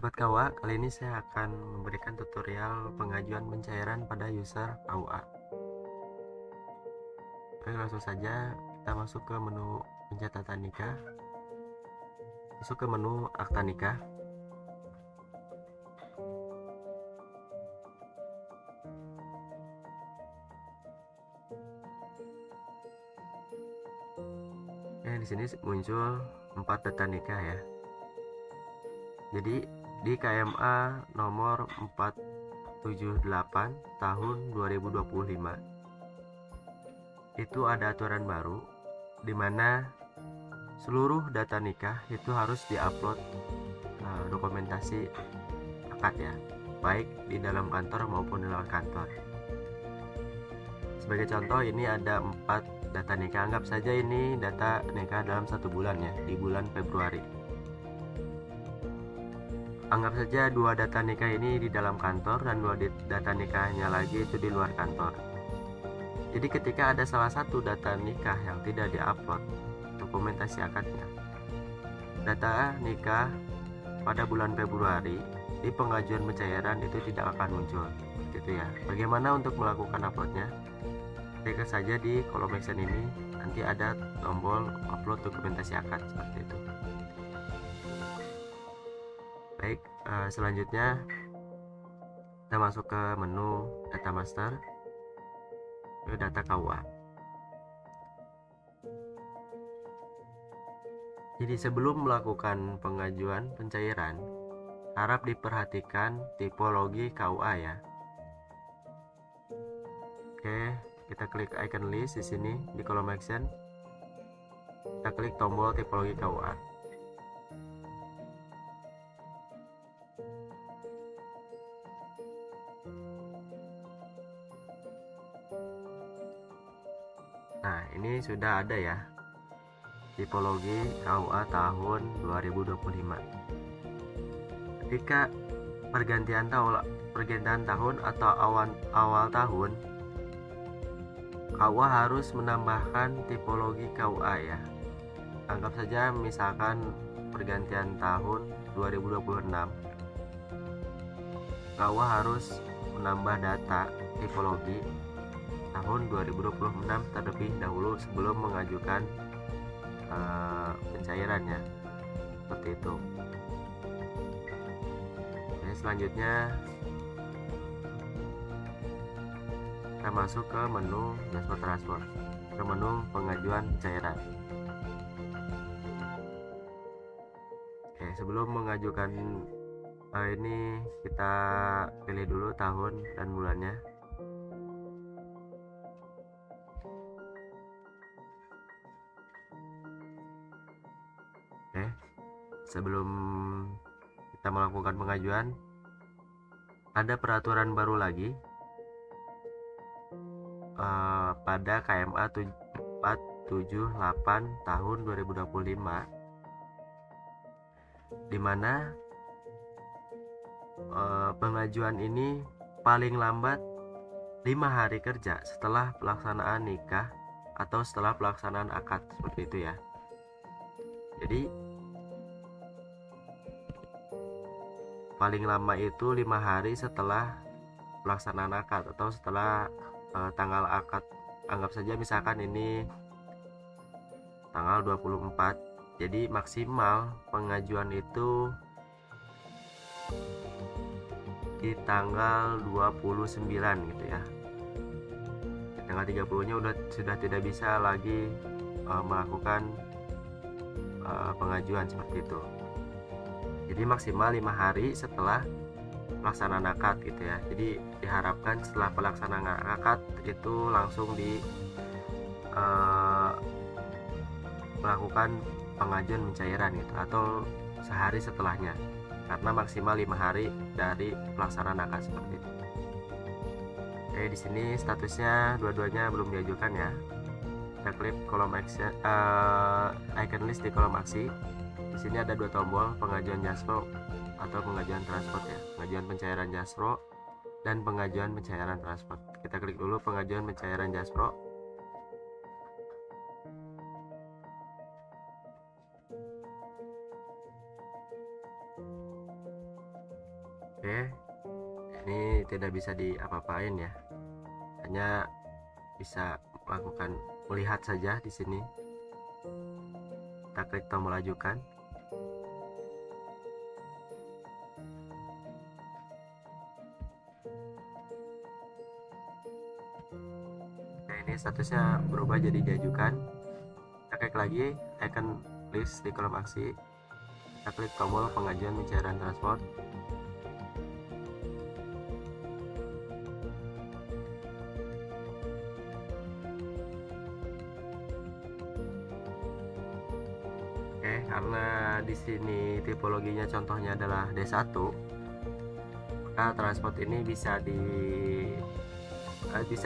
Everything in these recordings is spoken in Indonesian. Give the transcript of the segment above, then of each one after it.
Sobat KUA, kali ini saya akan memberikan tutorial pengajuan pencairan pada user KUA. Oke, langsung saja kita masuk ke menu pencatatan nikah. Masuk ke menu akta nikah. Oke, di sini muncul 4 data nikah ya. Jadi di KMA nomor 478 tahun 2025 itu ada aturan baru di mana seluruh data nikah itu harus diupload dokumentasi akad ya, baik di dalam kantor maupun di luar kantor. Sebagai contoh, ini ada 4 data nikah. Anggap saja ini data nikah dalam 1 bulan ya, di bulan Februari. Anggap saja 2 data nikah ini di dalam kantor dan 2 data nikahnya lagi itu di luar kantor. Jadi ketika ada salah satu data nikah yang tidak diupload dokumentasi akadnya, data nikah pada bulan Februari di pengajuan pencairan itu tidak akan muncul, gitu ya. Bagaimana untuk melakukan uploadnya? Klik saja di kolom action ini, nanti ada tombol upload dokumentasi akad seperti itu. Baik, selanjutnya kita masuk ke menu data master, ke data KUA. Jadi sebelum melakukan pengajuan pencairan, harap diperhatikan tipologi KUA ya. Oke, kita klik icon list di sini di kolom action. Kita klik tombol tipologi KUA. Nah, ini sudah ada ya tipologi KUA tahun 2025. Ketika pergantian tahun atau awal tahun, KUA harus menambahkan tipologi KUA ya. Anggap saja misalkan pergantian tahun 2026, KUA harus menambah data tipologi tahun 2026 terlebih dahulu sebelum mengajukan pencairannya, seperti itu. Oke, selanjutnya kita masuk ke menu dashboard transfer, ke menu pengajuan pencairan. Oke, sebelum mengajukan ini kita pilih dulu tahun dan bulannya. Oke, sebelum kita melakukan pengajuan, ada peraturan baru lagi pada KMA 478 tahun 2025, di mana pengajuan ini paling lambat 5 hari kerja setelah pelaksanaan nikah atau setelah pelaksanaan akad, seperti itu ya. Jadi paling lama itu 5 hari setelah pelaksanaan akad atau setelah tanggal akad. Anggap saja misalkan ini tanggal 24, jadi maksimal pengajuan itu di tanggal 29 gitu ya. Di tanggal 30-nya sudah tidak bisa lagi melakukan pengajuan seperti itu. Jadi maksimal 5 hari setelah pelaksanaan akad gitu ya. Jadi diharapkan setelah pelaksanaan akad itu langsung melakukan pengajuan pencairan gitu, atau sehari setelahnya, karena maksimal 5 hari dari pelaksanaan akad seperti itu. Oke, di sini statusnya dua-duanya belum diajukan ya. Kita klik kolom action, icon list di kolom aksi. Di sini ada 2 tombol, pengajuan JASPRO atau pengajuan transport ya, pengajuan pencairan JASPRO dan pengajuan pencairan transport. Kita klik dulu pengajuan pencairan JASPRO. Oke, ini tidak bisa diapa-apain ya, hanya bisa melihat saja di sini. Kita klik tombol ajukan. Nah, ini statusnya berubah jadi diajukan. Kita klik lagi icon list di kolom aksi. Kita klik tombol pengajuan pencairan transport. Oke, karena di sini tipologinya contohnya adalah D1, maka transport ini bisa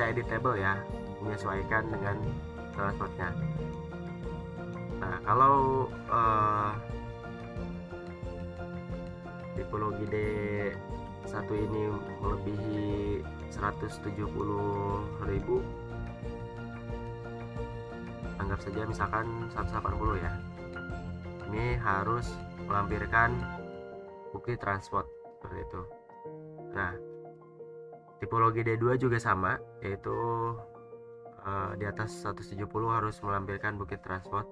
editable ya, menyesuaikan dengan transportnya. Nah, kalau tipologi D1 ini melebihi 170.000, anggap saja misalkan 180 ya, ini harus melampirkan bukti transport seperti itu. Nah, tipologi D2 juga sama, yaitu di atas 170 harus melampirkan bukti transport.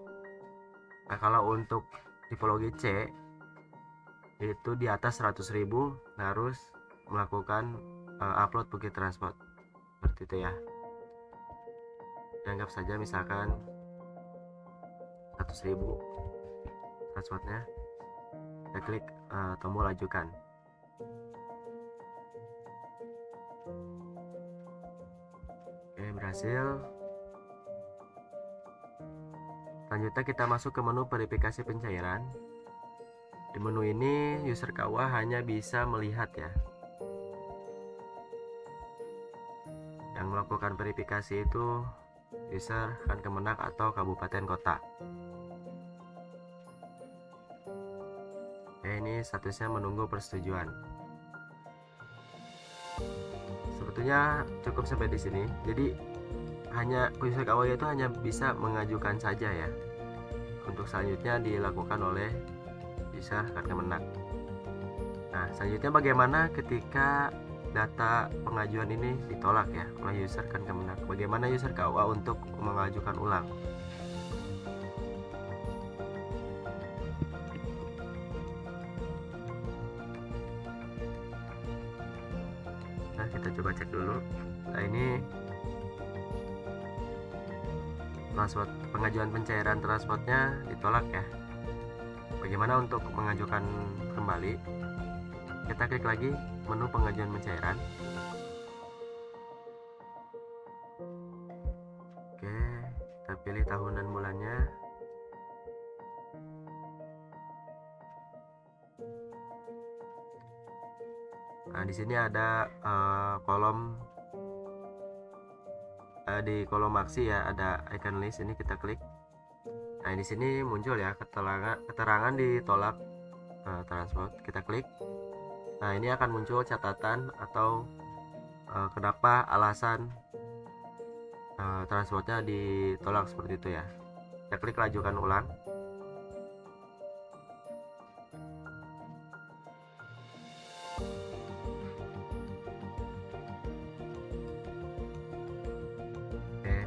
Nah, kalau untuk tipologi C itu di atas 100.000 harus melakukan upload bukti transport seperti itu ya. Anggap saja misalkan 100.000 transportnya, kita klik tombol ajukan. Oke, berhasil. Selanjutnya kita masuk ke menu verifikasi pencairan. Di menu ini user KUA hanya bisa melihat ya. Yang melakukan verifikasi itu user kan Kemenak atau kabupaten kota. Oke, ini statusnya menunggu persetujuan. Sebetulnya cukup sampai di sini. Jadi hanya user KUA itu hanya bisa mengajukan saja ya. Untuk selanjutnya dilakukan oleh user Kemenak. Nah, selanjutnya bagaimana ketika data pengajuan ini ditolak ya oleh user Kemenak? Bagaimana user KUA untuk mengajukan ulang? Nah, kita coba cek dulu. Nah, ini transport pengajuan pencairan transportnya ditolak ya. Bagaimana untuk mengajukan kembali? Kita klik lagi menu pengajuan pencairan. Oke, kita pilih tahun dan bulannya. Nah, di sini ada kolom di kolom aksi ya, ada icon list, ini kita klik. Nah, di sini muncul ya keterangan ditolak transport, kita klik. Nah, ini akan muncul catatan atau kenapa alasan transportnya ditolak seperti itu ya. Kita klik lajukan ulang. Oke,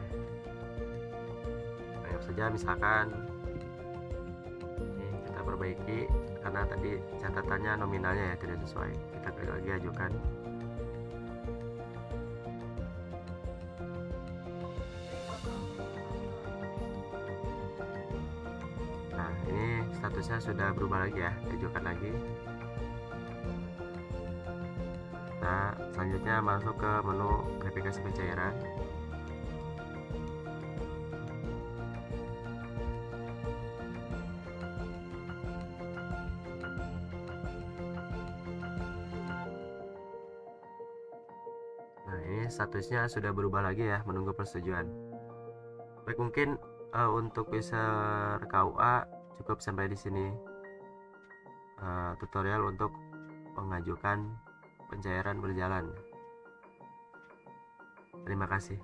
anggap saja misalkan ini kita perbaiki karena tadi catatannya nominalnya ya tidak sesuai. Kita klik lagi ajukan. Nah, ini statusnya sudah berubah lagi ya, ajukan lagi. Nah, selanjutnya masuk ke menu verifikasi pencairan. Nah, ini statusnya sudah berubah lagi ya, menunggu persetujuan. Baik, mungkin untuk user KUA cukup sampai di sini tutorial untuk mengajukan pencairan berjalan. Terima kasih.